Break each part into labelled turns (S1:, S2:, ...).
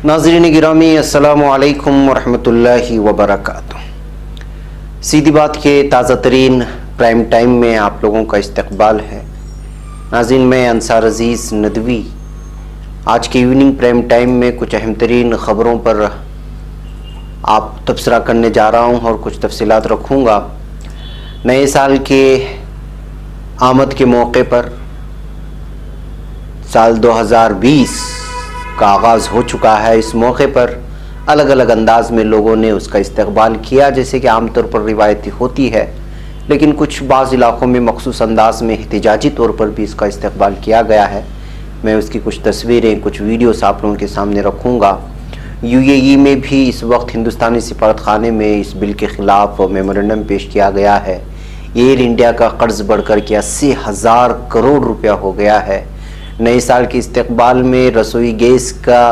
S1: नाज़रीन गिरामी अस्सलामु अलैकुम वरहमतुल्लाहि वबरकातुह। सीधी बात के ताज़ा तरीन प्राइम टाइम में आप लोगों का इस्तकबाल है। नाज़रीन मैं अंसार अजीज़ नदवी आज के इवनिंग प्राइम टाइम में कुछ अहम तरीन ख़बरों पर आप तबसरा करने जा रहा हूँ और कुछ तफसीलात रखूँगा। नए साल के आमद के मौके पर साल 2020 का आगाज़ हो चुका है। इस मौके पर अलग अलग अंदाज में लोगों ने उसका इस्तकबाल किया, जैसे कि आमतौर पर रिवायती होती है, लेकिन कुछ बाज़ इलाक़ों में मखसूस अंदाज में एहतिजाजी तौर पर भी इसका इस्तकबाल किया गया है। मैं उसकी कुछ तस्वीरें, कुछ वीडियोस आप लोगों के सामने रखूँगा। UAE में भी इस वक्त हिंदुस्तानी सिफारत खाने में इस बिल के ख़िलाफ़ मेमोरेंडम पेश किया गया है। एयर इंडिया का कर्ज़ बढ़कर के 80,000 करोड़ रुपया हो गया है। नए साल के इस्तकबाल में रसोई गैस का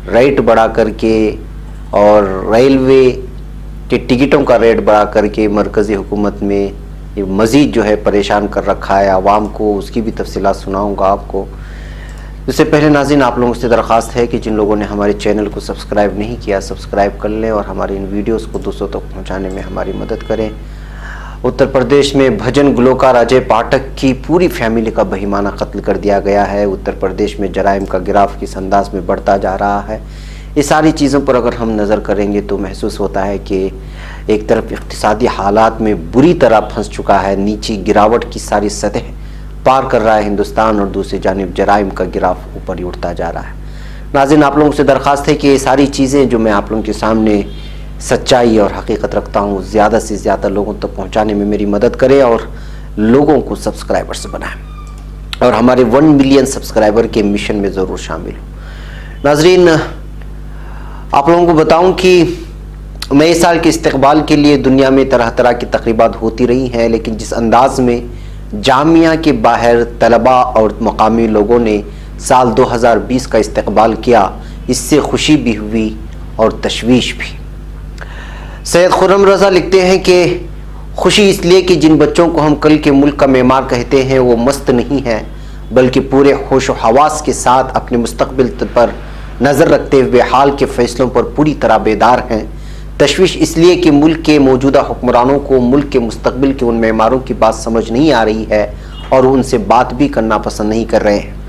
S1: रेट बढ़ा करके और रेलवे के टिकटों का रेट बढ़ा करके मरकज़ी हुकूमत में ये मज़ीद जो है परेशान कर रखा है आवाम को। उसकी भी तफसीलात सुनाऊंगा आपको। इससे पहले नाज़रीन आप लोगों से दरख्वास्त है कि जिन लोगों ने हमारे चैनल को सब्सक्राइब नहीं किया सब्सक्राइब कर लें और हमारे इन वीडियोस को दूसरों तक पहुंचाने में हमारी मदद करें। उत्तर प्रदेश में भजन गुलकार अजय पाठक की पूरी फैमिली का बहिमाना कत्ल कर दिया गया है। उत्तर प्रदेश में जराइम का गिराफ किस अंदाज में बढ़ता जा रहा है, ये सारी चीज़ों पर अगर हम नज़र करेंगे तो महसूस होता है कि एक तरफ इक़्तिसादी हालात में बुरी तरह फंस चुका है, नीचे गिरावट की सारी सतह पार कर रहा है हिंदुस्तान, और दूसरी जानिब जराइम का गिराफ ऊपर ही उठता जा रहा है। नाज़रीन आप लोगों से दरख्वास्त है कि ये सारी चीज़ें जो मैं आप लोगों के सामने सच्चाई और हकीकत रखता हूँ, ज़्यादा से ज़्यादा लोगों तक पहुँचाने में मेरी मदद करें और लोगों को सब्सक्राइबर्स बनाएं और हमारे 1 मिलियन सब्सक्राइबर के मिशन में ज़रूर शामिल हो। नाज़रीन आप लोगों को बताऊं कि नए साल के इस्तकबाल के लिए दुनिया में तरह तरह की तकरीबात होती रही हैं, लेकिन जिस अंदाज में जामिया के बाहर तलबा और मकामी लोगों ने साल 2020 का इस्तकबाल किया, इससे खुशी भी हुई और तशवीश भी। सैयद खुर्रम रज़ा लिखते हैं कि खुशी इसलिए कि जिन बच्चों को हम कल के मुल्क का मेमार कहते हैं वो मस्त नहीं हैं, बल्कि पूरे होश व हवास के साथ अपने मुस्तकबिल पर नज़र रखते हुए हाल के फ़ैसलों पर पूरी तरह बेदार हैं। तशवीश इसलिए कि मुल्क के मौजूदा हुक्मरानों को मुल्क के मुस्तकबिल के उन मेमारों की बात समझ नहीं आ रही है और उनसे बात भी करना पसंद नहीं कर रहे हैं।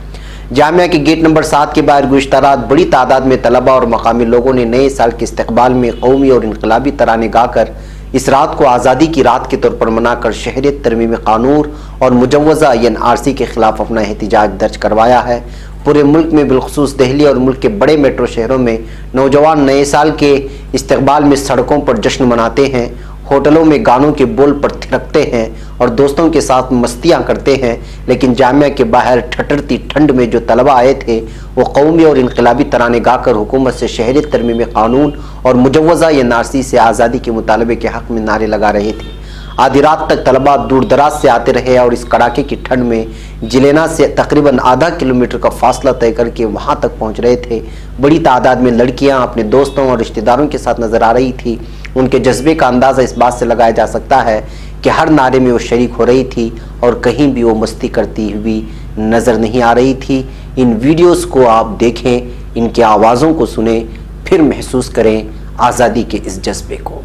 S1: जामिया के गेट नंबर 7 के बाहर गुज़िश्ता रात बड़ी तादाद में तलबा और मकामी लोगों ने नए साल के इस्तकबाल में कौमी और इनकलाबी तराने गाकर इस रात को आज़ादी की रात के तौर पर मनाकर शहरियत तरमीम कानून और मुजव्वज़ा NRC के ख़िलाफ़ अपना एहतिजाज दर्ज करवाया है। पूरे मुल्क में बिलखुसूस दिल्ली और मुल्क के बड़े मेट्रो शहरों में नौजवान नए साल के इस्तकबाल में सड़कों पर जश्न मनाते हैं, होटलों में गानों के बोल पर थिरकते हैं और दोस्तों के साथ मस्तियां करते हैं। लेकिन जामिया के बाहर ठठरती ठंड में जो तलबा आए थे वो कौमी और इनकलाबी तराने गाकर हुकूमत से शहरियत तरमीम कानून और मुजव्वज़ा NRC से आज़ादी के मुतालबे के हक़ में नारे लगा रहे थे। आधी रात तक तलबा दूर दराज से आते रहे और इस कड़ाके की ठंड में जिलेना से तकरीबन आधा किलोमीटर का फासला तय करके वहाँ तक पहुँच रहे थे। बड़ी तादाद में लड़कियाँ अपने दोस्तों और रिश्तेदारों के साथ नज़र आ रही थी। उनके जज्बे का अंदाज़ा इस बात से लगाया जा सकता है कि हर नारे में वो शरीक हो रही थी और कहीं भी वो मस्ती करती हुई नज़र नहीं आ रही थी। इन वीडियोस को आप देखें, इनकी आवाज़ों को सुने, फिर महसूस करें आज़ादी के इस जज्बे को।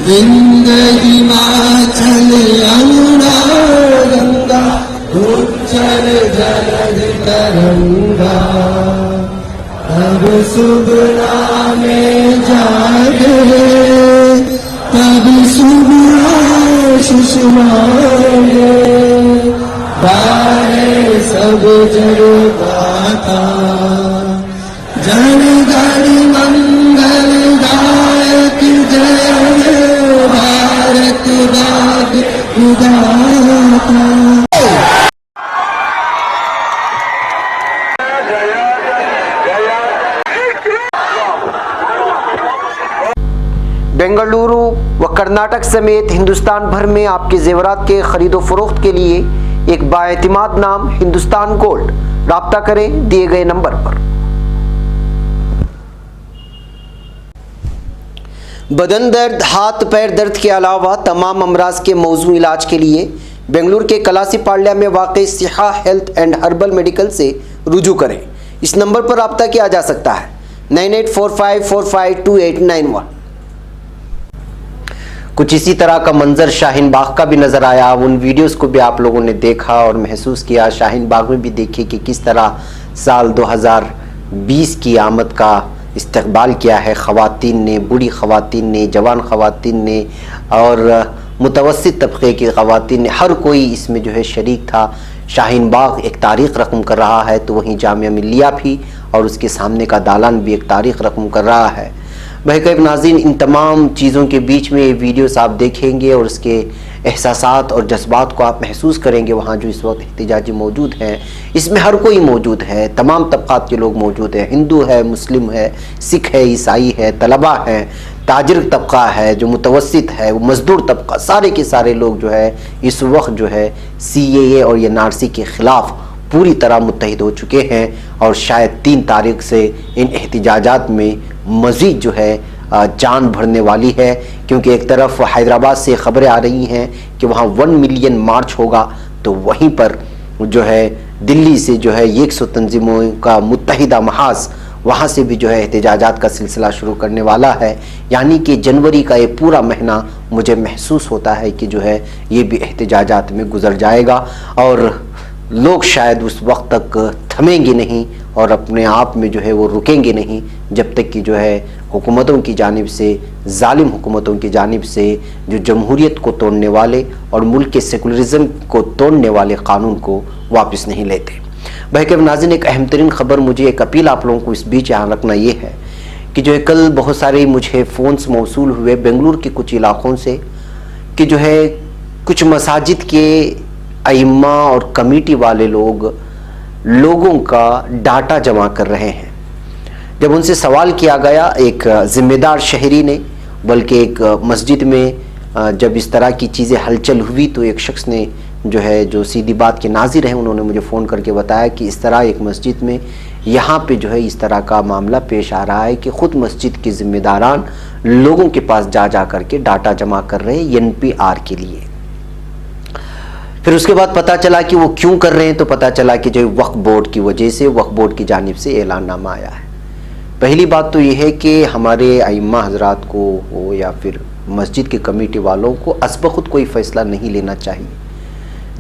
S2: जिंदगी माचल यमुना गंगा उज्जल जलद तरंगा तब सुबह में जागे तब सुबह सुषमाए बारे सब जग गाता जन गण मंगल दायक जय भारत भाग्य विधाता।
S1: बेंगलुरु व कर्नाटक समेत हिंदुस्तान भर में आपके जेवरात के खरीदो फरोख्त के लिए एक बाएतिमाद नाम हिंदुस्तान गोल्ड। राब्ता करें दिए गए नंबर पर। बदन दर्द, हाथ पैर दर्द के अलावा तमाम अमराज के मौजू इलाज के लिए बेंगलुरु के कलासीपाಳ್ಯ में वाक़ सिहा हेल्थ एंड हर्बल मेडिकल से रुजू करें। इस नंबर पर रब्ता किया जा सकता है 9845452891। कुछ इसी तरह का मंजर शाहीन बाग का भी नज़र आया। उन वीडियोस को भी आप लोगों ने देखा और महसूस किया। शाहीन बाग में भी देखिए कि किस तरह साल 2020 की आमद का इस्तकबाल किया है ख़वातीन ने, बूढ़ी ख़वातीन ने, जवान ख़वातीन ने और मुतवस्सित तबके की ख़वातीन ने, हर कोई इसमें जो है शरीक था। शाहीन बाग एक तारीख़ रकम कर रहा है तो वहीं जामिया मिल्लिया भी और उसके सामने का दालान भी एक तारीख़ रकम कर रहा है। बहरकैफ नाज़रीन, इन तमाम चीज़ों के बीच में ये वीडियोस आप देखेंगे और उसके एहसासात और जज्बात को आप महसूस करेंगे। वहाँ जो इस वक्त एहतिजाजी मौजूद हैं, इसमें हर कोई मौजूद है, तमाम तबक़ात के लोग मौजूद हैं। हिंदू है, मुस्लिम है, सिख है, ईसाई है, तलबा है, ताजिर तबका है, जो मुतवस्सित है, वो मज़दूर तबका, सारे के सारे लोग जो है इस वक्त जो है CAA और NRC के ख़िलाफ़ पूरी तरह मुत्तहिद हो चुके हैं। और शायद 3 तारीख से इन एहतिजाजात में मज़ीद जो है जान भरने वाली है, क्योंकि एक तरफ हैदराबाद से ख़बरें आ रही हैं कि वहाँ 1 मिलियन मार्च होगा, तो वहीं पर जो है दिल्ली से जो है 100 तंजीमों का मुत्तहिदा महाज वहाँ से भी जो है एहतिजाजात का सिलसिला शुरू करने वाला है। यानी कि जनवरी का ये पूरा महीना मुझे महसूस होता है कि जो है ये भी एहतिजाजात में गुजर जाएगा और लोग शायद उस वक्त तक थमेंगे नहीं और अपने आप में जो है वो रुकेंगे नहीं जब तक कि जो है हुकूमतों की जानिब से, जालिम हुकूमतों की जानिब से जो जमहूरियत को तोड़ने वाले और मुल्क के सेकुलरिज़म को तोड़ने वाले क़ानून को वापस नहीं लेते। बहरकैफ नाज़रीन, एक अहम तरीन ख़बर, मुझे एक अपील आप लोगों को इस बीच यहाँ रखना ये है कि जो है कल बहुत सारे मुझे फ़ोन्स मौसूल हुए बेंगलुरु के कुछ इलाक़ों से कि जो है कुछ मसाजिद के अइम्मा और कमेटी वाले लोगों का डाटा जमा कर रहे हैं। जब उनसे सवाल किया गया एक ज़िम्मेदार शहरी ने, बल्कि एक मस्जिद में जब इस तरह की चीज़ें हलचल हुई तो एक शख्स ने जो है, जो सीधी बात के नाज़िर हैं, उन्होंने मुझे फ़ोन करके बताया कि इस तरह एक मस्जिद में यहाँ पे जो है इस तरह का मामला पेश आ रहा है कि ख़ुद मस्जिद के ज़िम्मेदारान लोगों के पास जा कर के डाटा जमा कर रहे हैं NPR के लिए। फिर उसके बाद पता चला कि वो क्यों कर रहे हैं, तो पता चला कि जो वक्फ बोर्ड की वजह से, वक्फ बोर्ड की जानिब से ऐलाननामा आया है। पहली बात तो ये है कि हमारे अइम्मा हजरात को हो या फिर मस्जिद के कमेटी वालों को असबख़ुद कोई फ़ैसला नहीं लेना चाहिए।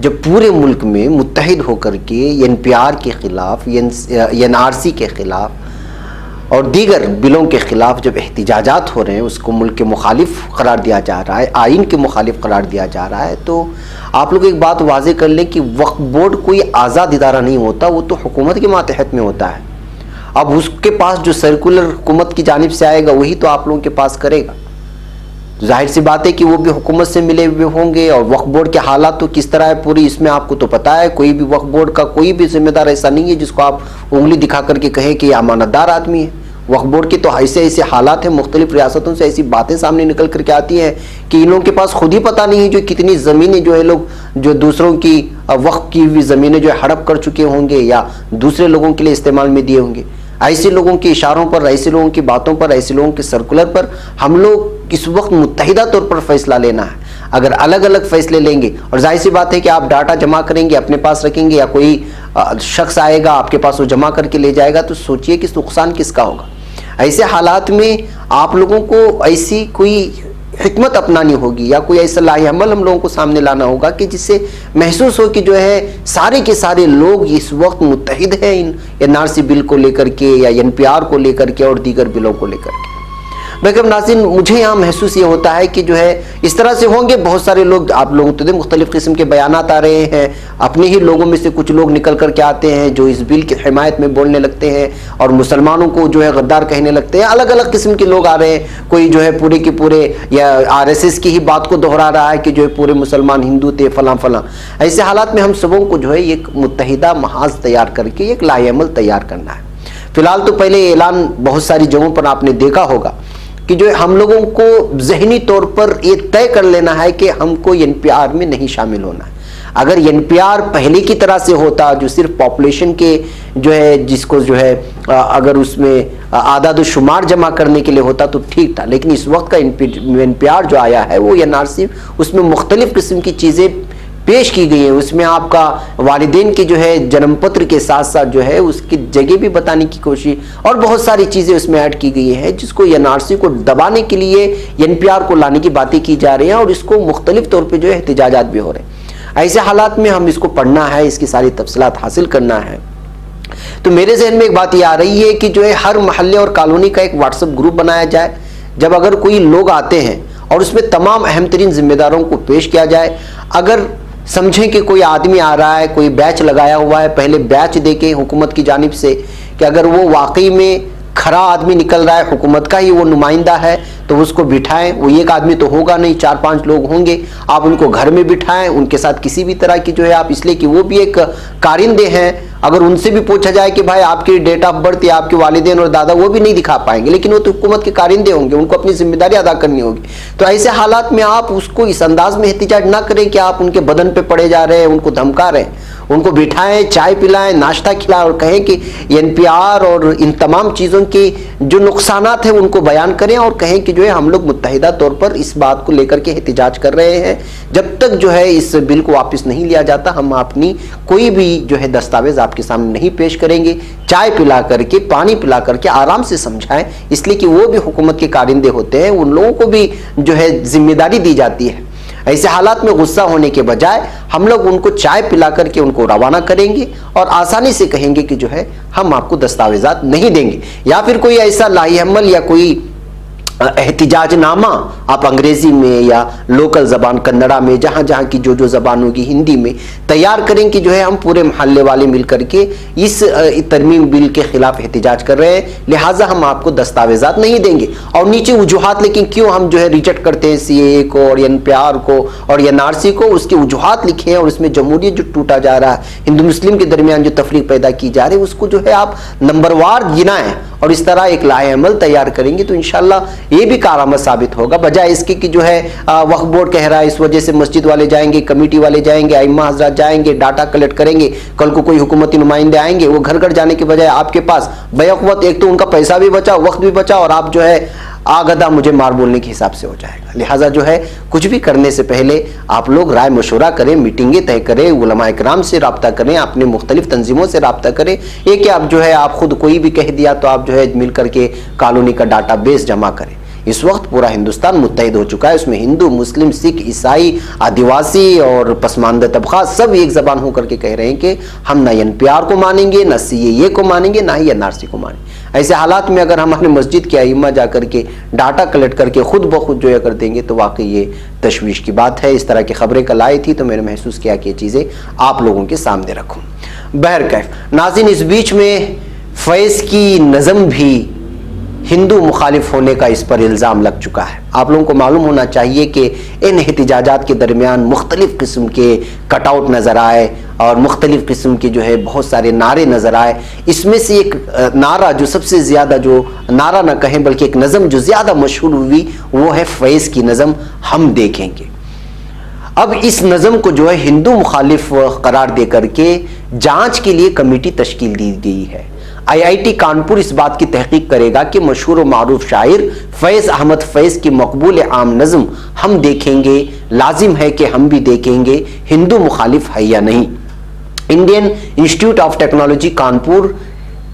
S1: जब पूरे मुल्क में मुत्तहिद होकर के NPR के ख़िलाफ़, NRC के ख़िलाफ़ और दीगर बिलों के ख़िलाफ़ जब एहतिजाजात हो रहे हैं, उसको मुल्क के मुखालिफ करार दिया जा रहा है, आइन के मुखालिफ करार दिया जा रहा है, तो आप लोग एक बात वाज़े कर लें कि वक्फ बोर्ड कोई आज़ाद इदारा नहीं होता, वो तो हुकूमत के मातहत में होता है। अब उसके पास जो सर्कुलर हुकूमत की जानिब से आएगा वही तो आप लोगों के पास करेगा। तो जाहिर सी बात है कि वो भी हुकूमत से मिले हुए होंगे। और वक्फ बोर्ड के हालात तो किस तरह है पूरी, इसमें आपको तो पता है। कोई भी वक्फ बोर्ड का कोई भी जिम्मेदार ऐसा नहीं है जिसको आप उंगली दिखा करके कहें कि ये अमानतदार आदमी है। वक्फ बोर्ड के तो ऐसे हालात हैं, मुख्तलिफ रियासतों से ऐसी बातें सामने निकल करके आती हैं कि इन लोगों के पास खुद ही पता नहीं है जो कितनी ज़मीनें जो है लोग जो दूसरों की वक्फ की हुई ज़मीनें जो है हड़प कर चुके होंगे या दूसरे लोगों के लिए इस्तेमाल में दिए होंगे। ऐसे लोगों के इशारों पर, ऐसे लोगों की बातों पर, ऐसे लोगों के सर्कुलर पर हम लोग इस वक्त मुत्तहिदा तौर पर फैसला लेना है। अगर अलग अलग फैसले लेंगे, और जाहिर सी बात है कि आप डाटा जमा करेंगे, अपने पास रखेंगे, या कोई शख्स आएगा आपके पास वो जमा करके ले जाएगा, तो सोचिए कि नुकसान किसका होगा। ऐसे हालात में आप लोगों को ऐसी कोई حکمت اپنانی ہوگی یا کوئی ایسا لاہ عمل ہم لوگوں کو سامنے لانا ہوگا کہ جس سے محسوس ہو کہ جو ہے سارے کے سارے لوگ اس وقت متحد ہیں ان این آر سی بل کو لے کر کے یا این پی آر کو لے کر کے اور دیگر بلوں کو لے کر کے. بیگم ناظرین, مجھے یہاں محسوس یہ ہوتا ہے کہ جو ہے اس طرح سے ہوں گے بہت سارے لوگ, آپ لوگوں تو مختلف قسم کے بیانات آ رہے ہیں, اپنے ہی لوگوں میں سے کچھ لوگ نکل کر کے آتے ہیں جو اس بل کی حمایت میں بولنے لگتے ہیں اور مسلمانوں کو جو ہے غدار کہنے لگتے ہیں. الگ الگ قسم کے لوگ آ رہے ہیں, کوئی جو ہے پورے کے پورے یا آر ایس ایس کی ہی بات کو دہرا رہا ہے کہ جو ہے پورے مسلمان ہندو تھے فلاں فلاں. ایسے حالات میں ہم سبوں کو جو ہے ایک متحدہ محاذ تیار کر کے ایک لاہ عمل تیار کرنا ہے. فی الحال تو پہلے اعلان بہت ساری جگہوں پر آپ نے دیکھا ہوگا کہ جو ہم لوگوں کو ذہنی طور پر یہ طے کر لینا ہے کہ ہم کو این پی آر میں نہیں شامل ہونا ہے. اگر این پی آر پہلے کی طرح سے ہوتا جو صرف پاپولیشن کے جو ہے جس کو جو ہے اگر اس میں اعداد و شمار جمع کرنے کے لیے ہوتا تو ٹھیک تھا, لیکن اس وقت کا این پی آر جو آیا ہے وہ این آر سی, اس میں مختلف قسم کی چیزیں پیش کی گئی ہیں. اس میں آپ کا والدین کے جو ہے جنم پتر کے ساتھ ساتھ جو ہے اس کی جگہ بھی بتانے کی کوشش اور بہت ساری چیزیں اس میں ایڈ کی گئی ہیں جس کو این آر سی کو دبانے کے لیے این پی آر کو لانے کی باتیں کی جا رہی ہیں اور اس کو مختلف طور پہ جو ہے احتجاجات بھی ہو رہے ہیں. ایسے حالات میں ہم اس کو پڑھنا ہے, اس کی ساری تفصیلات حاصل کرنا ہے. تو میرے ذہن میں ایک بات یہ آ رہی ہے کہ جو ہے ہر محلے اور کالونی کا ایک واٹس ایپ گروپ بنایا جائے. جب اگر کوئی لوگ آتے ہیں اور اس میں تمام اہم ترین ذمہ داروں کو پیش کیا جائے, اگر سمجھیں کہ کوئی آدمی آ رہا ہے, کوئی بیچ لگایا ہوا ہے, پہلے بیچ دے کے حکومت کی جانب سے کہ اگر وہ واقعی میں کھرا آدمی نکل رہا ہے, حکومت کا ہی وہ نمائندہ ہے, تو اس کو بٹھائیں. وہ ایک آدمی تو ہوگا نہیں, 4-5 لوگ ہوں گے, آپ ان کو گھر میں بٹھائیں. ان کے ساتھ کسی بھی طرح کی جو ہے آپ, اس لیے کہ وہ بھی ایک کارندے ہیں, اگر ان سے بھی پوچھا جائے کہ بھائی آپ کی ڈیٹ آف برتھ یا آپ کے والدین اور دادا, وہ بھی نہیں دکھا پائیں گے, لیکن وہ تو حکومت کے کارندے ہوں گے, ان کو اپنی ذمہ داری ادا کرنی ہوگی. تو ایسے حالات میں آپ اس کو اس انداز میں احتجاج نہ کریں کہ آپ ان کے بدن پہ پڑے جا رہے ہیں, ان کو دھمکا رہے ہیں. ان کو بٹھائیں, چائے پلائیں, ناشتہ کھلائیں اور کہیں کہ این پی آر اور ان تمام چیزوں کے جو نقصانات ہیں ان کو بیان کریں اور کہیں کہ جو ہے ہم لوگ متحدہ طور پر اس بات کو لے کر کے احتجاج کر رہے ہیں. جب تک جو ہے اس بل کو واپس نہیں لیا جاتا ہم اپنی کوئی بھی جو ہے دستاویز آپ کے سامنے نہیں پیش کریں گے. چائے پلا کر کے, پانی پلا کر کے آرام سے سمجھائیں, اس لیے کہ وہ بھی حکومت کے کارندے ہوتے ہیں, ان لوگوں کو بھی جو ہے ذمہ داری دی جاتی ہے. ایسے حالات میں غصہ ہونے کے بجائے ہم لوگ ان کو چائے پلا کر کے ان کو روانہ کریں گے اور آسانی سے کہیں گے کہ جو ہے ہم آپ کو دستاویزات نہیں دیں گے. یا پھر کوئی ایسا لاہ عمل یا کوئی احتجاج نامہ آپ انگریزی میں یا لوکل زبان کنڑا میں, جہاں جہاں کی جو زبان ہوگی, ہندی میں تیار کریں کہ جو ہے ہم پورے محلے والے مل کر کے اس ترمیم بل کے خلاف احتجاج کر رہے ہیں, لہٰذا ہم آپ کو دستاویزات نہیں دیں گے. اور نیچے وجوہات, لیکن کیوں ہم جو ہے ریجیکٹ کرتے ہیں سی اے کو اور این پی آر کو اور این آر سی کو, اس کے وجوہات لکھے ہیں. اور اس میں جمہوریت جو ٹوٹا جا رہا ہے, ہندو مسلم کے درمیان جو تفریق پیدا کی جا رہی ہے, اس کو جو ہے آپ نمبر وار گنائیں اور اس طرح ایک لاہ عمل تیار کریں گے تو انشاءاللہ یہ بھی کارآمد ثابت ہوگا. بجائے اس کی کہ جو ہے وقف بورڈ کہہ رہا ہے اس وجہ سے مسجد والے جائیں گے, کمیٹی والے جائیں گے, ائمہ حضرات جائیں گے, ڈاٹا کلیکٹ کریں گے, کل کو کوئی حکومتی نمائندے آئیں گے, وہ گھر گھر جانے کے بجائے آپ کے پاس بیک وقت ایک تو ان کا پیسہ بھی بچا, وقت بھی بچا, اور آپ جو ہے آگدہ مجھے مار بولنے کے حساب سے ہو جائے گا. لہٰذا جو ہے کچھ بھی کرنے سے پہلے آپ لوگ رائے مشورہ کریں, میٹنگیں طے کریں, علماء کرام سے رابطہ کریں, اپنے مختلف تنظیموں سے رابطہ کریں. یہ کہ آپ جو ہے آپ خود کوئی بھی کہہ دیا تو آپ جو ہے مل کر کے کالونی کا ڈاٹا بیس جمع کریں. اس وقت پورا ہندوستان متحد ہو چکا ہے, اس میں ہندو, مسلم, سکھ, عیسائی, آدیواسی اور پسماندہ طبقات سب ایک زبان ہو کر کے کہہ رہے ہیں کہ ہم نہ این پی آر کو مانیں گے, نہ سی اے کو مانیں گے, نہ ہی این آر سی کو مانیں گے. ایسے حالات میں اگر ہم اپنے مسجد کے ائمہ جا کر کے ڈاٹا کلیکٹ کر کے خود بخود جو ہے کر دیں گے تو واقعی یہ تشویش کی بات ہے. اس طرح کی خبریں کل آئی تھی تو میں نے محسوس کیا کہ یہ چیزیں آپ لوگوں کے سامنے رکھوں. بہرکیف ناظرین, اس بیچ میں فیض کی نظم بھی ہندو مخالف ہونے کا اس پر الزام لگ چکا ہے. آپ لوگوں کو معلوم ہونا چاہیے کہ ان احتجاجات کے درمیان مختلف قسم کے کٹ آؤٹ نظر آئے اور مختلف قسم کے جو ہے بہت سارے نعرے نظر آئے. اس میں سے ایک نعرہ جو سب سے زیادہ, جو نعرہ نہ کہیں بلکہ ایک نظم جو زیادہ مشہور ہوئی وہ ہے فیض کی نظم ہم دیکھیں گے. اب اس نظم کو جو ہے ہندو مخالف قرار دے کر کے جانچ کے لیے کمیٹی تشکیل دی گئی ہے. آئی آئی ٹی کانپور اس بات کی تحقیق کرے گا کہ مشہور و معروف شاعر فیض احمد فیض کی مقبول عام نظم ہم دیکھیں گے, لازم ہے کہ ہم بھی دیکھیں گے, ہندو مخالف ہے یا نہیں. Indian institute of technology Kanpur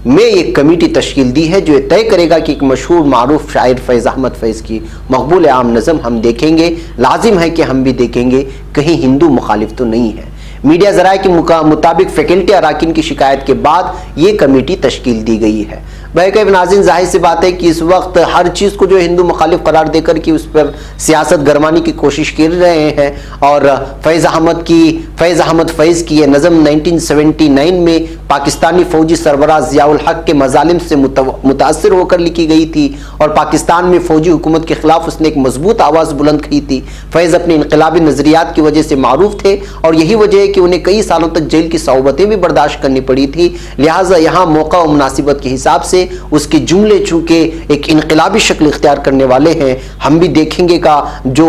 S1: میں ایک کمیٹی تشکیل دی ہے جو یہ طے کرے گا کہ ایک مشہور معروف شاعر فیض احمد فیض کی مقبول عام نظم ہم دیکھیں گے، لازم ہے کہ ہم بھی دیکھیں گے، کہیں ہندو مخالف تو نہیں ہے۔ میڈیا ذرائع کے مطابق فیکلٹی اراکین کی شکایت کے بعد یہ کمیٹی تشکیل دی گئی ہے۔ بہرکیف ناظرین، ظاہر سی بات ہے کہ اس وقت ہر چیز کو جو ہندو مخالف قرار دے کر کے اس پر سیاست گرمانے کی کوشش کر رہے ہیں، اور فیض احمد فیض کی یہ نظم 1979 میں پاکستانی فوجی سربراہ ضیاء الحق کے مظالم سے متاثر ہو کر لکھی گئی تھی، اور پاکستان میں فوجی حکومت کے خلاف اس نے ایک مضبوط آواز بلند کی تھی۔ فیض اپنے انقلابی نظریات کی وجہ سے معروف تھے، اور یہی وجہ ہے کہ انہیں کئی سالوں تک جیل کی صعوبتیں بھی برداشت کرنی پڑی تھی، لہٰذا یہاں موقع و مناسبت کے حساب سے اس کے جملے چونکہ ایک انقلابی شکل اختیار کرنے والے ہیں، ہم بھی دیکھیں گے کا جو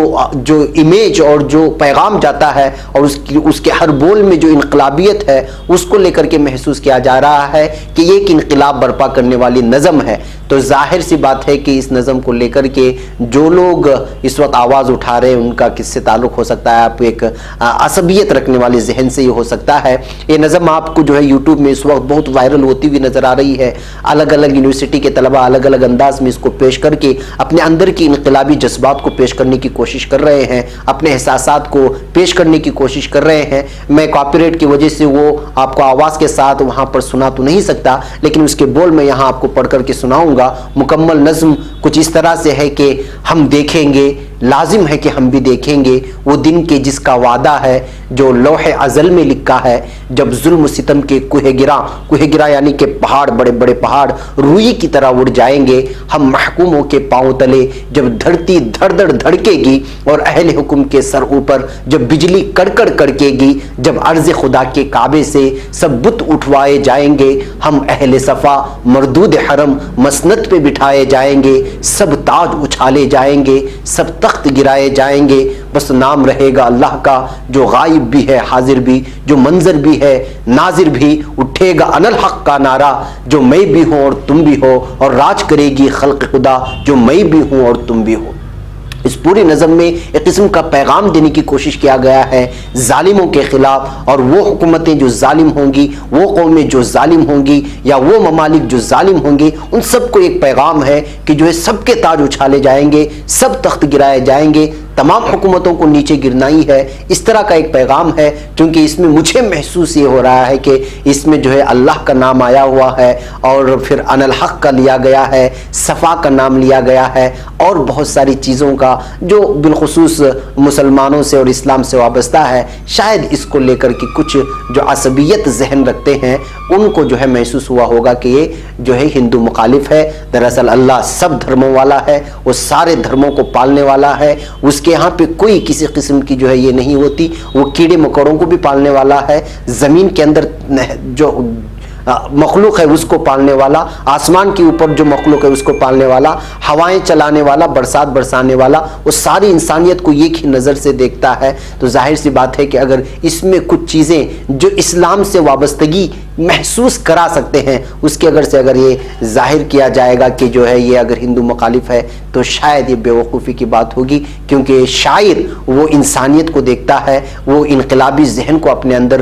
S1: امیج اور جو پیغام جاتا ہے اور اس کے ہر بول میں جو انقلابیت ہے اس کو لے کر کے محسوس کیا جا رہا ہے کہ یہ ایک انقلاب برپا کرنے والی نظم ہے۔ تو ظاہر سی بات ہے کہ اس نظم کو لے کر کے جو لوگ اس وقت آواز اٹھا رہے ہیں ان کا کس سے تعلق ہو سکتا ہے؟ آپ ایک عصبیت رکھنے والے ذہن سے یہ ہو سکتا ہے۔ یہ نظم آپ کو جو ہے یوٹیوب میں اس وقت بہت وائرل ہوتی ہوئی نظر آ رہی ہے، الگ الگ یونیورسٹی کے طلبہ الگ الگ انداز میں اس کو پیش کر کے اپنے اندر کی انقلابی جذبات کو پیش کرنے کی کوشش کر رہے ہیں، اپنے احساسات کو پیش کرنے کی کوشش کر رہے ہیں۔ میں کاپی رائٹ کی وجہ سے وہ آپ کو آواز کے ساتھ وہاں پر سنا تو نہیں سکتا، لیکن اس کے بول میں یہاں آپ کو پڑھ کر کے سناؤں گا۔ مکمل نظم کچھ اس طرح سے ہے کہ ہم دیکھیں گے، لازم ہے کہ ہم بھی دیکھیں گے وہ دن کے جس کا وعدہ ہے جو لوح ازل میں لکھا ہے، جب ظلم و ستم کے کوہ گراں یعنی کہ پہاڑ، بڑے بڑے پہاڑ روئی کی طرح اڑ جائیں گے، ہم محکوموں کے پاؤں تلے جب دھرتی دھڑ دھڑ دھڑکے گی، اور اہل حکم کے سر اوپر جب بجلی کڑکڑ کڑکے گی، جب عرض خدا کے کعبے سے سب بت اٹھوائے جائیں گے، ہم اہل صفا مردود حرم مسند پہ بٹھائے جائیں گے، سب تاج اچھالے جائیں گے، سب تخت گرائے جائیں گے، بس نام رہے گا اللہ کا جو غائب بھی ہے حاضر بھی، جو منظر بھی ہے ناظر بھی، اٹھے گا انا الحق کا نعرہ جو میں بھی ہوں اور تم بھی ہو، اور راج کرے گی خلق خدا جو میں بھی ہوں اور تم بھی ہو۔ اس پوری نظم میں ایک قسم کا پیغام دینے کی کوشش کیا گیا ہے ظالموں کے خلاف، اور وہ حکومتیں جو ظالم ہوں گی، وہ قومیں جو ظالم ہوں گی، یا وہ ممالک جو ظالم ہوں گے، ان سب کو ایک پیغام ہے کہ جو ہے سب کے تاج اچھالے جائیں گے، سب تخت گرائے جائیں گے، تمام حکومتوں کو نیچے گرنا ہی ہے۔ اس طرح کا ایک پیغام ہے، کیونکہ اس میں مجھے محسوس یہ ہو رہا ہے کہ اس میں جو ہے اللہ کا نام آیا ہوا ہے، اور پھر انا الحق کا لیا گیا ہے، صفا کا نام لیا گیا ہے، اور بہت ساری چیزوں کا جو بالخصوص مسلمانوں سے اور اسلام سے وابستہ ہے۔ شاید اس کو لے کر کے کچھ جو عصبیت ذہن رکھتے ہیں ان کو جو ہے محسوس ہوا ہوگا کہ یہ جو ہے ہندو مخالف ہے۔ دراصل اللہ سب دھرموں والا ہے، وہ سارے دھرموں کو پالنے والا ہے، اس کے یہاں پہ کوئی کسی قسم کی جو ہے یہ نہیں ہوتی، وہ کیڑے مکوڑوں کو بھی پالنے والا ہے، زمین کے اندر جو مخلوق ہے اس کو پالنے والا، آسمان کے اوپر جو مخلوق ہے اس کو پالنے والا، ہوائیں چلانے والا، برسات برسانے والا، وہ ساری انسانیت کو ایک ہی نظر سے دیکھتا ہے۔ تو ظاہر سی بات ہے کہ اگر اس میں کچھ چیزیں جو اسلام سے وابستگی محسوس کرا سکتے ہیں، اس کے اگر یہ ظاہر کیا جائے گا کہ جو ہے یہ اگر ہندو مخالف ہے، تو شاید یہ بے وقوفی کی بات ہوگی، کیونکہ شاعر وہ انسانیت کو دیکھتا ہے، وہ انقلابی ذہن کو اپنے اندر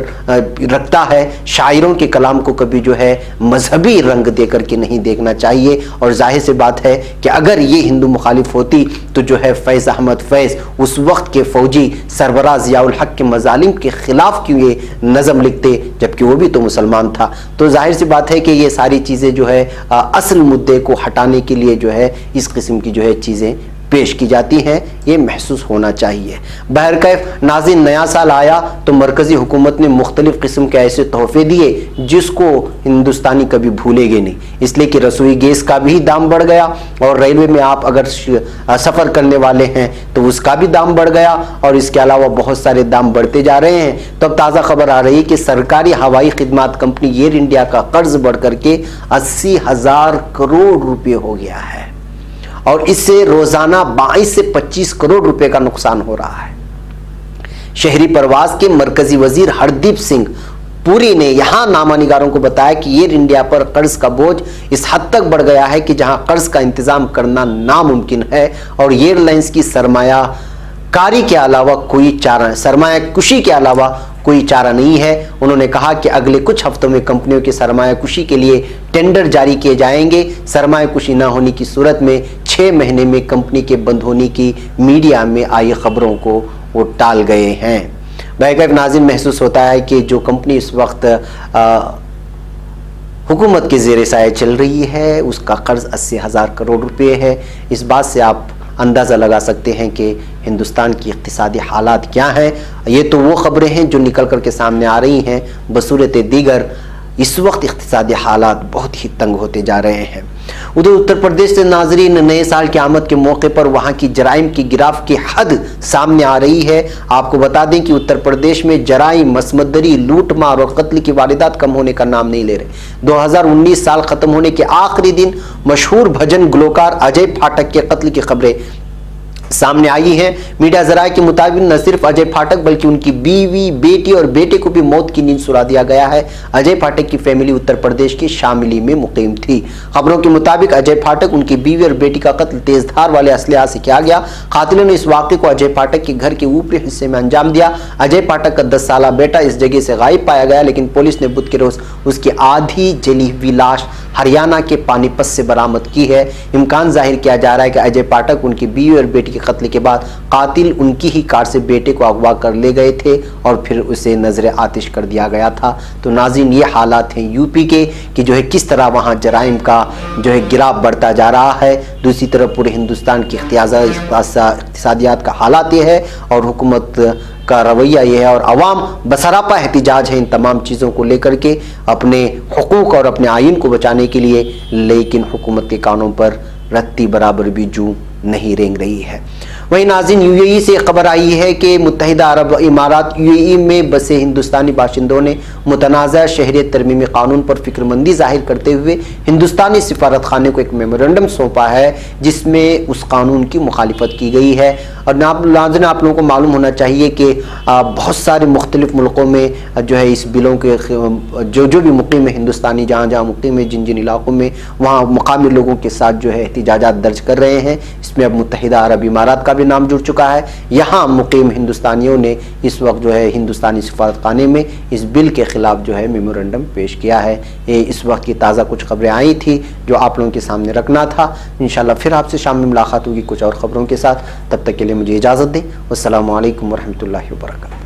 S1: رکھتا ہے۔ شاعروں کے کلام کو کبھی جو ہے مذہبی رنگ دے کر کے نہیں دیکھنا چاہیے، اور ظاہر سی بات ہے کہ اگر یہ ہندو مخالف ہوتی تو جو ہے فیض احمد فیض اس وقت کے فوجی سربراہ ضیاء الحق کے مظالم کے خلاف کیوں یہ نظم لکھتے، جبکہ وہ بھی تو مسلمان تھا۔ تو ظاہر سی بات ہے کہ یہ ساری چیزیں جو ہے اصل مدعے کو ہٹانے کے لیے جو ہے اس قسم کی جو ہے چیزیں پیش کی جاتی ہیں، یہ محسوس ہونا چاہیے۔ بہرکیف ناظرین، نیا سال آیا تو مرکزی حکومت نے مختلف قسم کے ایسے تحفے دیے جس کو ہندوستانی کبھی بھولے گے نہیں، اس لیے کہ رسوئی گیس کا بھی دام بڑھ گیا، اور ریلوے میں آپ اگر سفر کرنے والے ہیں تو اس کا بھی دام بڑھ گیا، اور اس کے علاوہ بہت سارے دام بڑھتے جا رہے ہیں۔ تو اب تازہ خبر آ رہی ہے کہ سرکاری ہوائی خدمات کمپنی ایئر انڈیا کا قرض بڑھ کر کے 80,000 کروڑ روپے ہو گیا ہے، اور اس سے روزانہ 22 سے 25 کروڑ روپے کا نقصان ہو رہا ہے۔ شہری پرواز کے مرکزی وزیر ہردیپ سنگھ پوری نے یہاں نامہ نگاروں کو بتایا کہ ایئر انڈیا پر قرض کا بوجھ اس حد تک بڑھ گیا ہے کہ جہاں قرض کا انتظام کرنا ناممکن ہے، اور ایئر لائنز کی سرمایہ کشی کے علاوہ कोई चारा नहीं है। उन्होंने कहा कि अगले कुछ हफ्तों में कंपनियों की सरमाया कुशी के लिए टेंडर जारी किए जाएंगे। सरमाया कुशी न होने की सूरत में 6 महीने में कंपनी के बंद होने की मीडिया में आई खबरों को वो टाल गए हैं। बैक नाज़रीन, महसूस होता है कि जो कंपनी इस वक्त हुकूमत के ज़ेर साया चल रही है उसका कर्ज 80,000 करोड़ रुपए है। इस बात से आप अंदाज़ा लगा सकते हैं कि हिंदुस्तान की इक़्तिसादी हालात क्या हैं। ये तो वो ख़बरें हैं जो निकल कर के सामने आ रही हैं, बसूरत दीगर इस वक्त इक़्तिसादी हालात बहुत ही तंग होते जा रहे हैं। उधर उत्तर प्रदेश से नाजरीन, नए साल की आमद के मौके पर वहाँ की जराइम की गिराफ की हद सामने आ रही है। आपको बता दें कि उत्तर प्रदेश में जराइम, मसमदरी, लूट मार और कत्ल की वारदात कम होने का नाम नहीं ले रहे। 2019 साल खत्म होने के आखिरी दिन मशहूर भजन गुलकार अजय फाटक के कत्ल की खबरें सामने आई है। मीडिया जराये के मुताबिक न सिर्फ अजय फाटक बल्कि उनकी बीवी, बेटी और बेटे को भी मौत की नींद सुला दिया गया है। अजय फाटक की फैमिली उत्तर प्रदेश के शामिली में मुकीम थी। खबरों के मुताबिक अजय फाटक, उनकी बीवी और बेटी का कत्ल तेजधार वाले असलहा से किया गया। कातिलों ने इस वाक़े को अजय फाटक के घर के ऊपरी हिस्से में अंजाम दिया। अजय फाटक का 10 साला बेटा इस जगह से गायब पाया गया, लेकिन पुलिस ने बुध के रोज उसकी आधी जली हुई लाश हरियाणा के पानीपत से बरामद की है। इम्कान जाहिर किया जा रहा है कि अजय फाटक, उनकी बीवी और बेटी के कत्ल के बाद कातिल उनकी ही कार से बेटे को अगवा कर ले गए थे और फिर उसे नजर आतिश कर दिया गया था। तो नाज़रीन, ये हालात हैं यूपी के कि जो है किस तरह वहाँ जराइम का जो है गिराव बढ़ता जा रहा है। दूसरी तरफ पूरे हिंदुस्तान की इक़्तिसादियात का हालात ये है और हुकूमत का रवैया ये है और अवाम बसरापा एहतिजाज है इन तमाम चीज़ों को लेकर के अपने हुकूक और अपने आइन को बचाने के लिए, लेकिन हुकूमत के कानों पर रत्ती बराबर भी जू नहीं रेंग रही है। वहीं नाज़रीन, यूएई से खबर आई है कि मुत्तहिदा अरब इमारात यूएई में बसे हिंदुस्तानी बाशिंदों ने मुतनाज़ा शहरियत तरमीमी कानून पर फिक्रमंदी जाहिर करते हुए हिंदुस्तानी सिफारत खाने को एक मेमोरेंडम सौंपा है जिसमें उस कानून की मुखालिफत की गई है। और नाज़रीन, आप लोगों को मालूम होना चाहिए कि बहुत सारे मुख्तलिफ मुल्कों में जो है इस बिलों के जो भी मुकीम है हिंदुस्तानी, जहाँ जहाँ मुकीम है, जिन जिन इलाकों में, वहाँ मुकामी लोगों के साथ जो है एहतिजाजात दर्ज कर रहे हैं। इसमें अब मुत्तहिदा अरब इमारात का भी नाम जुड़ चुका है। यहाँ मुकीम हिंदुस्तानियों ने इस वक्त जो है हिंदुस्तानी सिफारतखाने में इस बिल के खिलाफ जो है मेमोरेंडम पेश किया है। ये इस वक्त की ताज़ा कुछ खबरें आई थी जो आप लोगों के सामने रखना था। इंशाल्लाह फिर आपसे शाम में मुलाकात होगी कुछ और खबरों के साथ। तब तक के लिए मुझे इजाज़त दें। अस्सलामु अलैकुम वरहमतुल्लाहि वबरकातुहू।